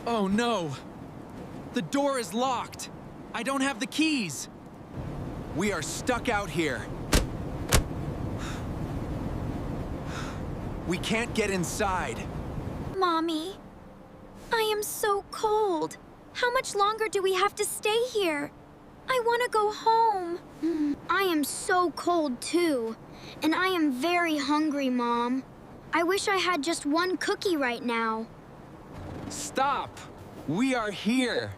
Oh no! The door is locked! I don't have the keys! We are stuck out here. We can't get inside. Mommy, I am so cold. How much longer do we have to stay here? I want to go home. I am so cold too, and I am very hungry, Mom. I wish I had just one cookie right now. Stop! We are here.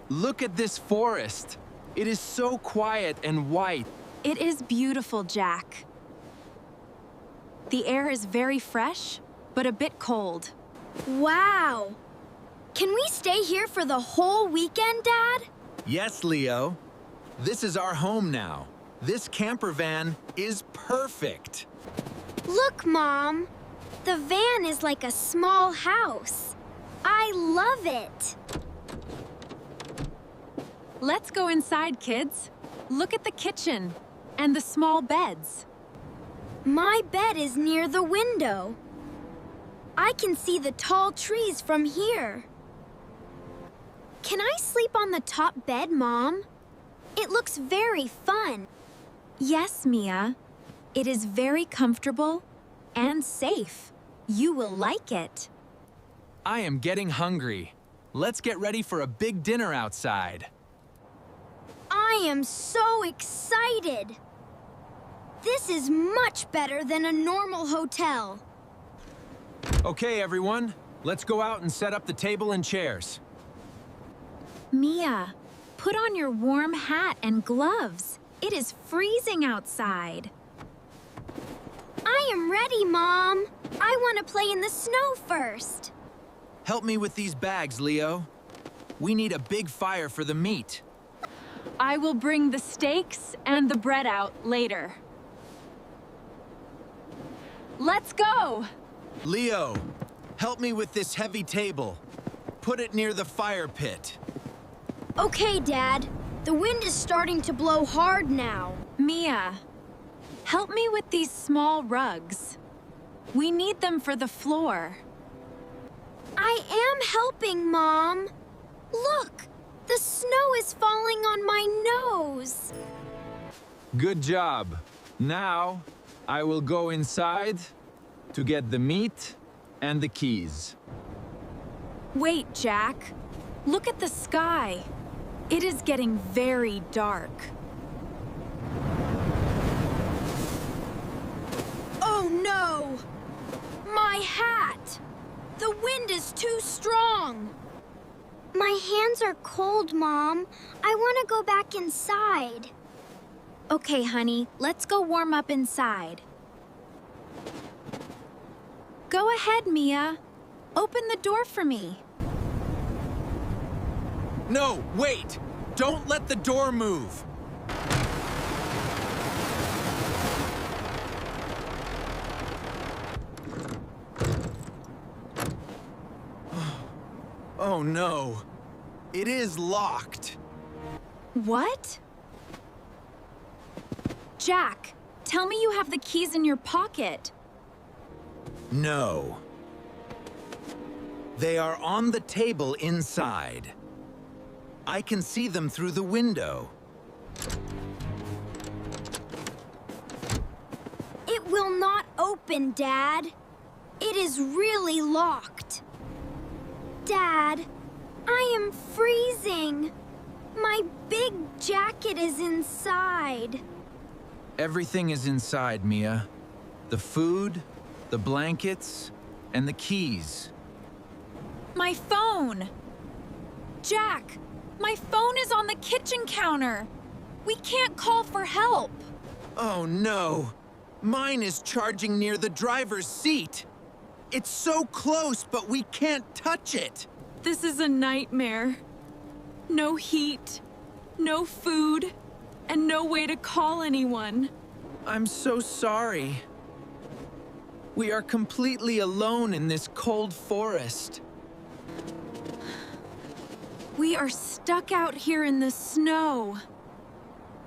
Look at this forest. It is so quiet and white. It is beautiful, Jack. The air is very fresh, but a bit cold. Wow! Can we stay here for the whole weekend, Dad? Yes, Leo. This is our home now. This camper van is perfect. Look, Mom. The van is like a small house. I love it. Let's go inside, kids. Look at the kitchen and the small beds. My bed is near the window. I can see the tall trees from here. Can I sleep on the top bed, Mom? It looks very fun. Yes, Mia. It is very comfortable and safe. You will like it. I am getting hungry. Let's get ready for a big dinner outside. I am so excited. This is much better than a normal hotel. Okay, everyone. Let's go out and set up the table and chairs. Mia, put on your warm hat and gloves. It is freezing outside. I am ready, Mom. I want to play in the snow first. Help me with these bags, Leo. We need a big fire for the meat. I will bring the steaks and the bread out later. Let's go! Leo, help me with this heavy table. Put it near the fire pit. Okay, Dad. The wind is starting to blow hard now. Mia, help me with these small rugs. We need them for the floor. I am helping, Mom. Look, the snow is falling on my nose. Good job. Now, I will go inside to get the meat and the keys. Wait, Jack. Look at the sky. It is getting very dark. Oh no! My hat! The wind is too strong. My hands are cold, Mom. I want to go back inside. Okay, honey, let's go warm up inside. Go ahead, Mia. Open the door for me. No, wait! Don't let the door move! Oh no! It is locked! What? Jack, tell me you have the keys in your pocket. No. They are on the table inside. I can see them through the window. It will not open, Dad. It is really locked. Dad, I am freezing. My big jacket is inside. Everything is inside, Mia. The food, the blankets, and the keys. My phone! Jack, my phone is on the kitchen counter. We can't call for help. Oh no! Mine is charging near the driver's seat. It's so close, but we can't touch it. This is a nightmare. No heat, no food, and no way to call anyone. I'm so sorry. We are completely alone in this cold forest. We are stuck out here in the snow.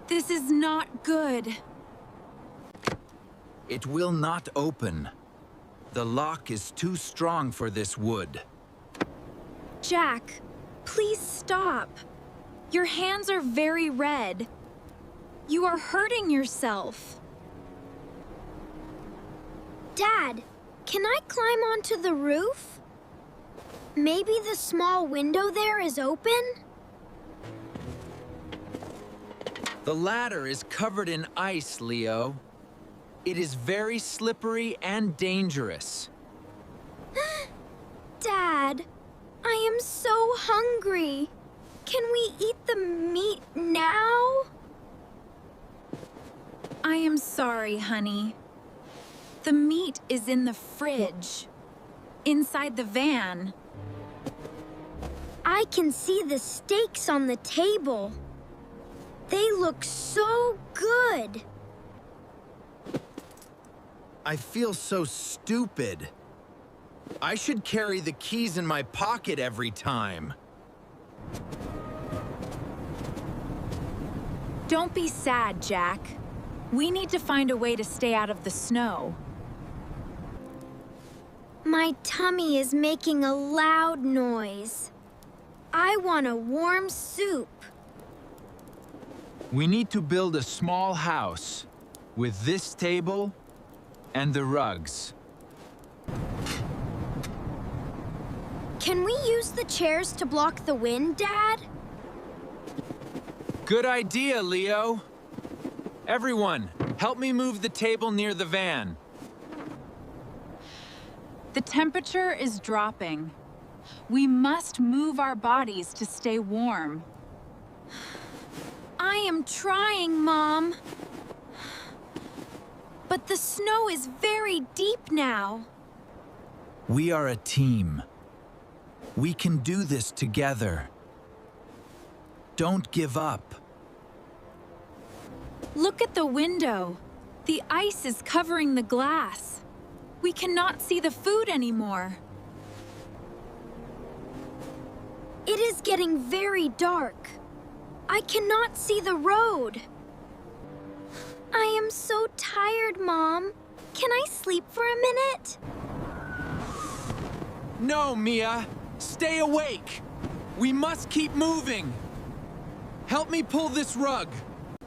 This is not good. It will not open. The lock is too strong for this wood. Jack, please stop. Your hands are very red. You are hurting yourself. Dad, can I climb onto the roof? Maybe the small window there is open? The ladder is covered in ice, Leo. It is very slippery and dangerous. Dad, I am so hungry. Can we eat the meat now? I am sorry, honey. The meat is in the fridge, inside the van. I can see the steaks on the table. They look so good. I feel so stupid. I should carry the keys in my pocket every time. Don't be sad, Jack. We need to find a way to stay out of the snow. My tummy is making a loud noise. I want a warm soup. We need to build a small house with this table and the rugs. Can we use the chairs to block the wind, Dad? Good idea, Leo. Everyone, help me move the table near the van. The temperature is dropping. We must move our bodies to stay warm. I am trying, Mom. But the snow is very deep now. We are a team. We can do this together. Don't give up. Look at the window. The ice is covering the glass. We cannot see the food anymore. It is getting very dark. I cannot see the road. I am so tired, Mom. Can I sleep for a minute? No, Mia. Stay awake. We must keep moving. Help me pull this rug.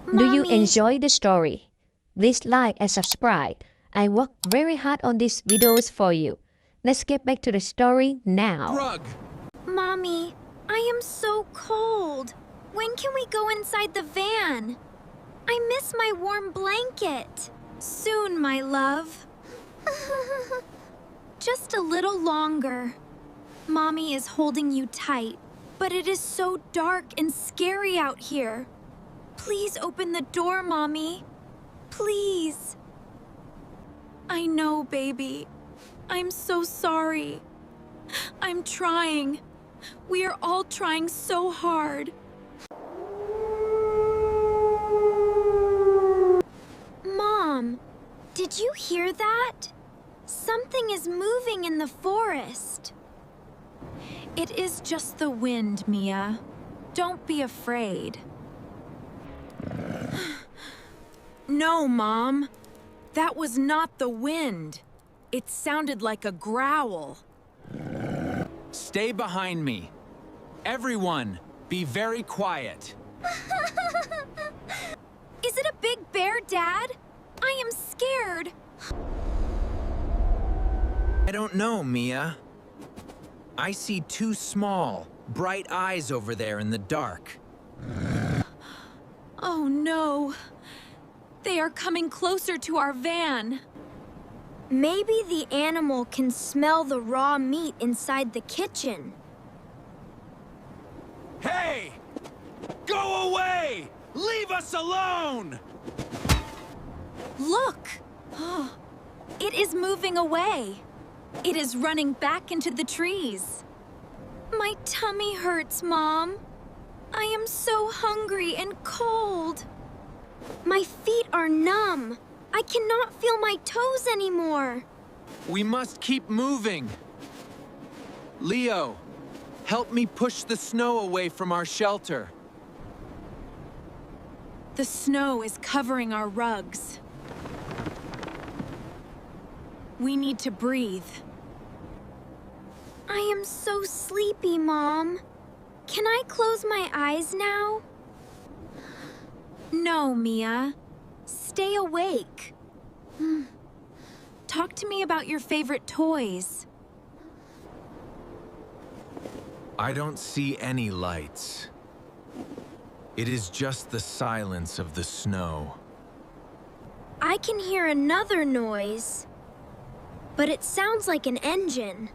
Do you Mommy. enjoy the story? Please like and subscribe. I work very hard on these videos for you. Let's get back to the story now. Rug. Mommy, I am so cold. When can we go inside the van? I miss my warm blanket. Soon, my love. Just a little longer. Mommy is holding you tight, but it is so dark and scary out here. Please open the door, Mommy. Please. I know, baby. I'm so sorry. I'm trying. We are all trying so hard. Mom, did you hear that? Something is moving in the forest. It is just the wind, Mia. Don't be afraid. No, Mom. That was not the wind. It sounded like a growl. Stay behind me. Everyone, be very quiet. Is it a big bear, Dad? I am scared. I don't know, Mia. I see two small, bright eyes over there in the dark. Oh no. They are coming closer to our van. Maybe the animal can smell the raw meat inside the kitchen. Hey! Go away! Leave us alone! Look! It is moving away. It is running back into the trees. My tummy hurts, Mom. I am so hungry and cold. My feet are numb. I cannot feel my toes anymore. We must keep moving. Leo, help me push the snow away from our shelter. The snow is covering our rugs. We need to breathe. I am so sleepy, Mom. Can I close my eyes now? No, Mia. Stay awake. Talk to me about your favorite toys. I don't see any lights. It is just the silence of the snow. I can hear another noise, but it sounds like an engine.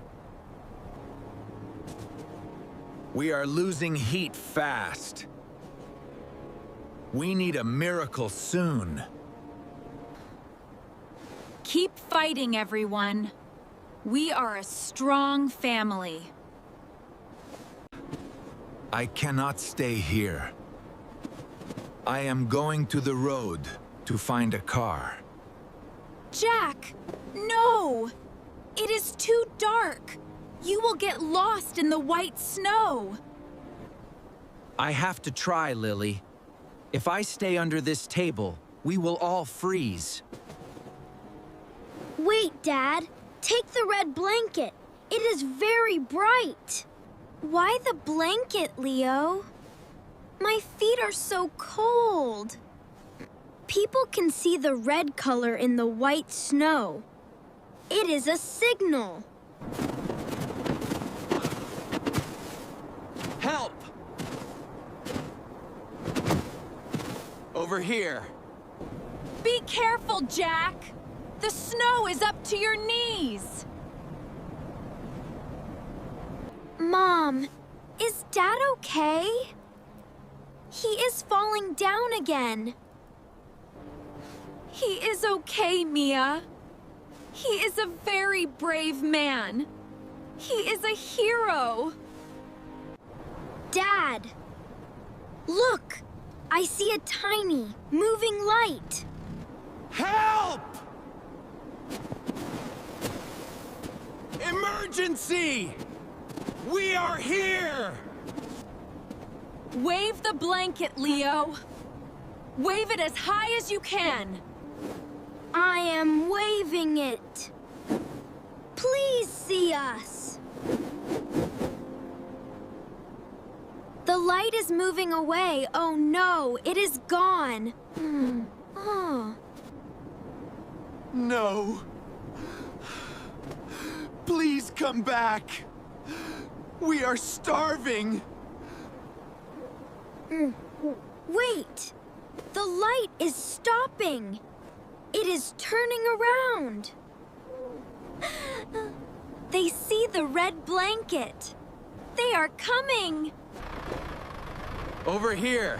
We are losing heat fast. We need a miracle soon. Keep fighting, everyone. We are a strong family. I cannot stay here. I am going to the road to find a car. Jack, no! It is too dark. You will get lost in the white snow. I have to try, Lily. If I stay under this table, we will all freeze. Wait, Dad. Take the red blanket. It is very bright. Why the blanket, Leo? My feet are so cold. People can see the red color in the white snow. It is a signal. Help! Over here. Be careful, Jack. The snow is up to your knees. Mom, is Dad okay? He is falling down again. He is okay, Mia. He is a very brave man. He is a hero. Dad, look! I see a tiny, moving light. Help! Emergency! We are here! Wave the blanket, Leo. Wave it as high as you can. I am waving it. Please see us. The light is moving away. Oh no, it is gone. Oh. No. Please come back. We are starving. Wait! The light is stopping. It is turning around. They see the red blanket. They are coming. Over here.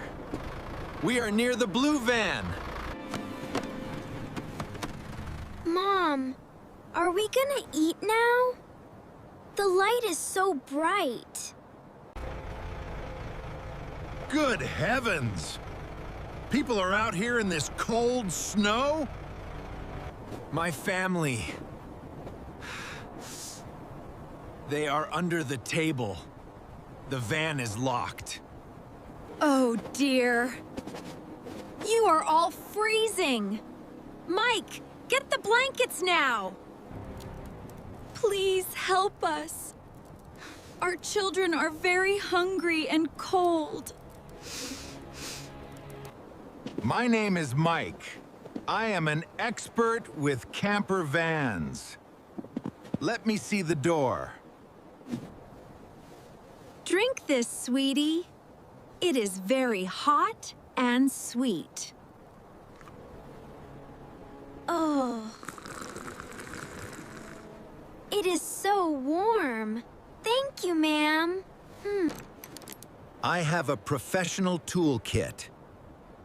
We are near the blue van. Mom, are we gonna eat now? The light is so bright. Good heavens! People are out here in this cold snow? My family. They are under the table. The van is locked. Oh dear. You are all freezing. Mike, get the blankets now. Please help us. Our children are very hungry and cold. My name is Mike. I am an expert with camper vans. Let me see the door. Drink this, sweetie. It is very hot and sweet. Oh. It is so warm. Thank you, ma'am. I have a professional toolkit.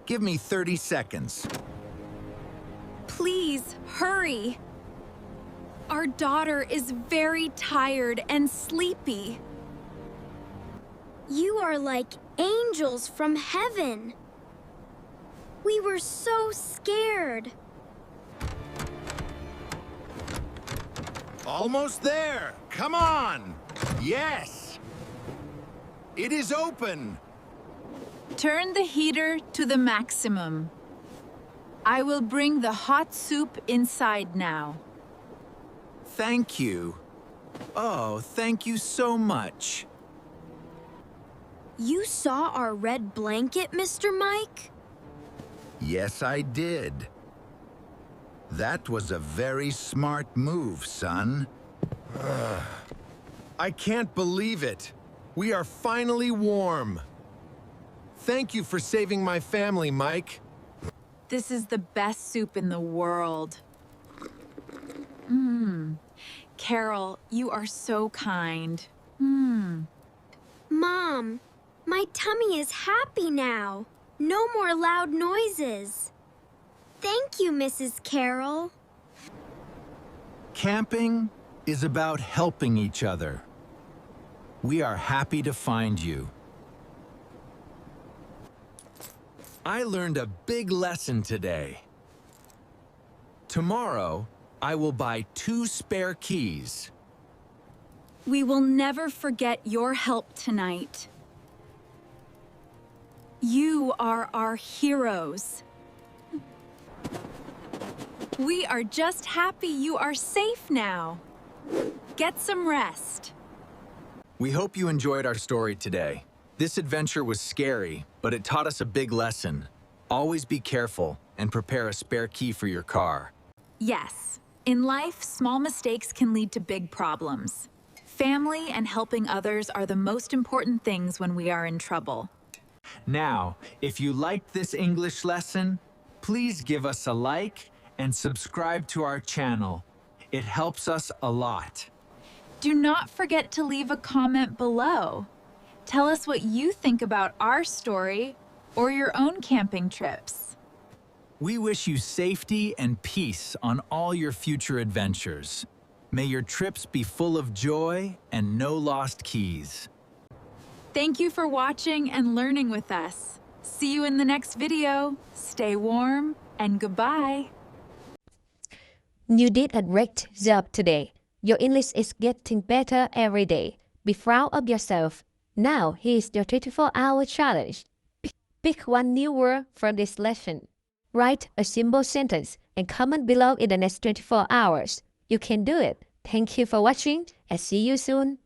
Give me 30 seconds. Please, hurry. Our daughter is very tired and sleepy. You are like angels from heaven. We were so scared. Almost there. Come on. Yes. It is open. Turn the heater to the maximum. I will bring the hot soup inside now. Thank you. Oh, thank you so much. You saw our red blanket, Mr. Mike? Yes, I did. That was a very smart move, son. I can't believe it. We are finally warm. Thank you for saving my family, Mike. This is the best soup in the world. Carol, you are so kind. Mom, my tummy is happy now. No more loud noises. Thank you, Mrs. Carroll. Camping is about helping each other. We are happy to find you. I learned a big lesson today. Tomorrow, I will buy 2 spare keys. We will never forget your help tonight. You are our heroes. We are just happy you are safe now. Get some rest. We hope you enjoyed our story today. This adventure was scary, but it taught us a big lesson. Always be careful and prepare a spare key for your car. Yes, in life, small mistakes can lead to big problems. Family and helping others are the most important things when we are in trouble. Now, if you liked this English lesson, please give us a like and subscribe to our channel. It helps us a lot. Do not forget to leave a comment below. Tell us what you think about our story or your own camping trips. We wish you safety and peace on all your future adventures. May your trips be full of joy and no lost keys. Thank you for watching and learning with us. See you in the next video. Stay warm and goodbye. You did a great job today. Your English is getting better every day. Be proud of yourself. Now, here's your 24-hour challenge. Pick one new word from this lesson. Write a simple sentence and comment below in the next 24 hours. You can do it. Thank you for watching and see you soon.